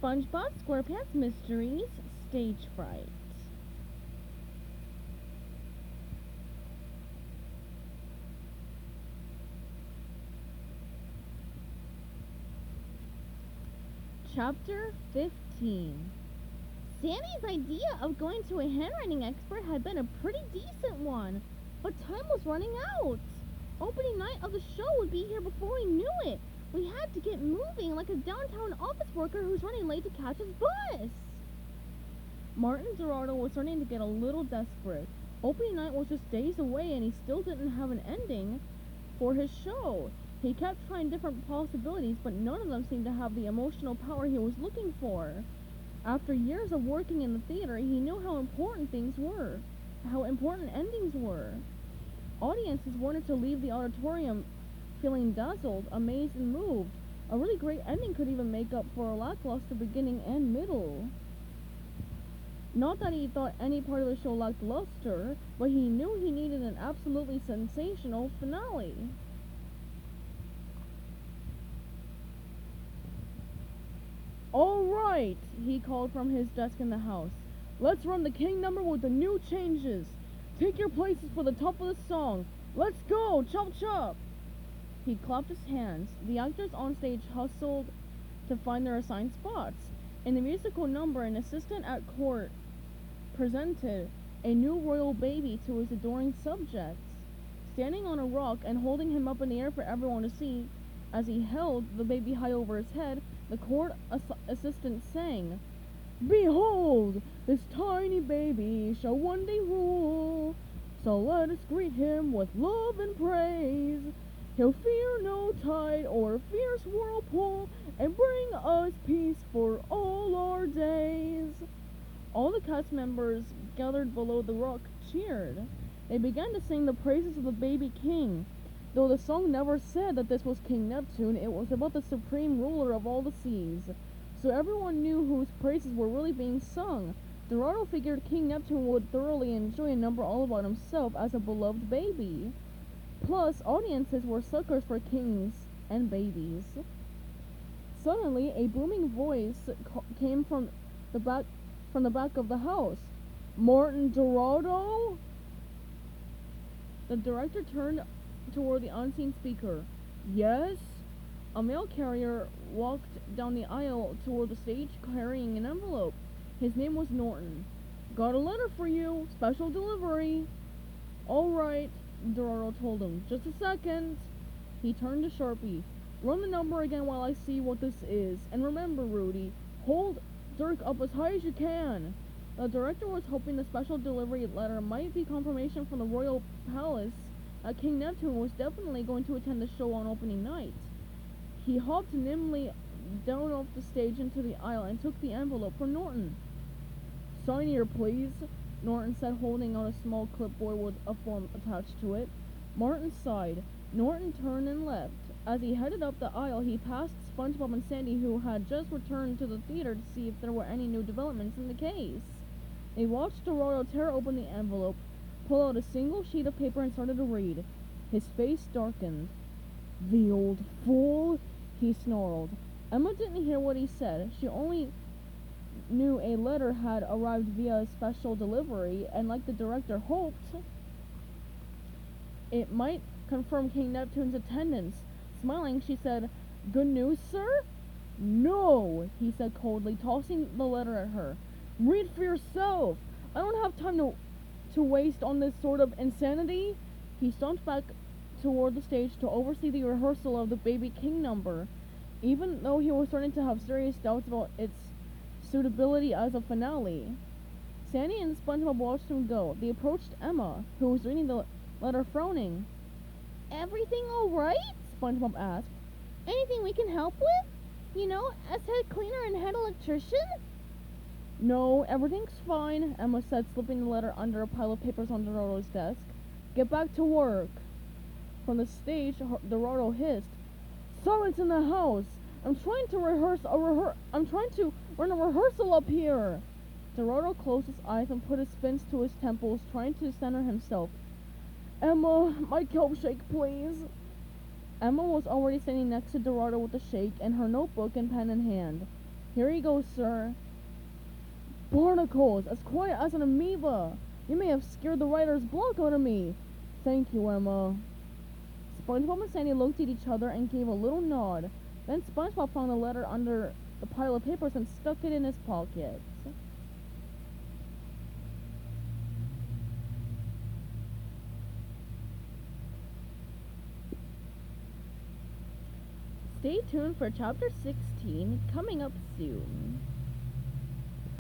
SpongeBob SquarePants Mysteries Stage Fright. Chapter 15. Sandy's idea of going to a handwriting expert had been a pretty decent one, but time was running out. Opening night of the show would be here before we knew it. We had to get moving like a downtown office worker who's running late to catch his bus. Martin Dorado was starting to get a little desperate. Opening night was just days away and he still didn't have an ending for his show. He kept trying different possibilities, but none of them seemed to have the emotional power he was looking for. After years of working in the theater, he knew how important things were, how important endings were. Audiences wanted to leave the auditorium feeling dazzled, amazed, and moved. A really great ending could even make up for a lackluster beginning and middle. Not that he thought any part of the show lacked luster, but he knew he needed an absolutely sensational finale. "All right," he called from his desk in the house. "Let's run the King number with the new changes. Take your places for the top of the song. Let's go, chop chop." He clapped his hands. The actors on stage hustled to find their assigned spots. In the musical number, an assistant at court presented a new royal baby to his adoring subjects. Standing on a rock and holding him up in the air for everyone to see, as he held the baby high over his head, the court assistant sang, "Behold, this tiny baby shall one day rule. So let us greet him with love and praise. He'll fear no tide or fierce whirlpool, and bring us peace for all our days." All the cast members gathered below the rock cheered. They began to sing the praises of the baby king. Though the song never said that this was King Neptune, it was about the supreme ruler of all the seas. So everyone knew whose praises were really being sung. Dorado figured King Neptune would thoroughly enjoy a number all about himself as a beloved baby. Plus, audiences were suckers for kings and babies. Suddenly, a booming voice came from the back of the house. "Martin Dorado?" The director turned toward the unseen speaker. "Yes?" A mail carrier walked down the aisle toward the stage carrying an envelope. His name was Norton. "Got a letter for you. Special delivery." "All right," Dorado told him. "Just a second." He turned to Sharpie. "Run the number again while I see what this is. And remember, Rudy, hold Dirk up as high as you can." The director was hoping the special delivery letter might be confirmation from the royal palace that King Neptune was definitely going to attend the show on opening night. He hopped nimbly down off the stage into the aisle and took the envelope from Norton. "Sign here, please," Norton said, holding out a small clipboard with a form attached to it. Martin sighed. Norton turned and left. As he headed up the aisle, he passed SpongeBob and Sandy, who had just returned to the theater to see if there were any new developments in the case. They watched Dorado tear open the envelope, pull out a single sheet of paper, and started to read. His face darkened. "The old fool," he snarled. Emma didn't hear what he said. She only knew a letter had arrived via special delivery, and like the director hoped, it might confirm King Neptune's attendance. Smiling, she said, "Good news, sir?" "No," he said coldly, tossing the letter at her. "Read for yourself. I don't have time to waste on this sort of insanity." He stomped back toward the stage to oversee the rehearsal of the Baby King number, even though he was starting to have serious doubts about its suitability as a finale. Sandy and SpongeBob watched him go. They approached Emma, who was reading the letter, frowning. "Everything all right?" SpongeBob asked. "Anything we can help with? You know, as head cleaner and head electrician?" "No, everything's fine," Emma said, slipping the letter under a pile of papers on Dorado's desk. "Get back to work." From the stage, Dorado hissed, "Silence in the house! I'm trying to run a rehearsal up here." Dorado closed his eyes and put his fists to his temples, trying to center himself. "Emma, my kelp shake, please." Emma was already standing next to Dorado with the shake and her notebook and pen in hand. Here you go, sir. Barnacles, as quiet as an amoeba. You may have scared the writer's block out of me. Thank you, Emma. SpongeBob and Sandy looked at each other and gave a little nod. Then SpongeBob found a letter under the pile of papers and stuck it in his pocket. Stay tuned for chapter 16 coming up soon.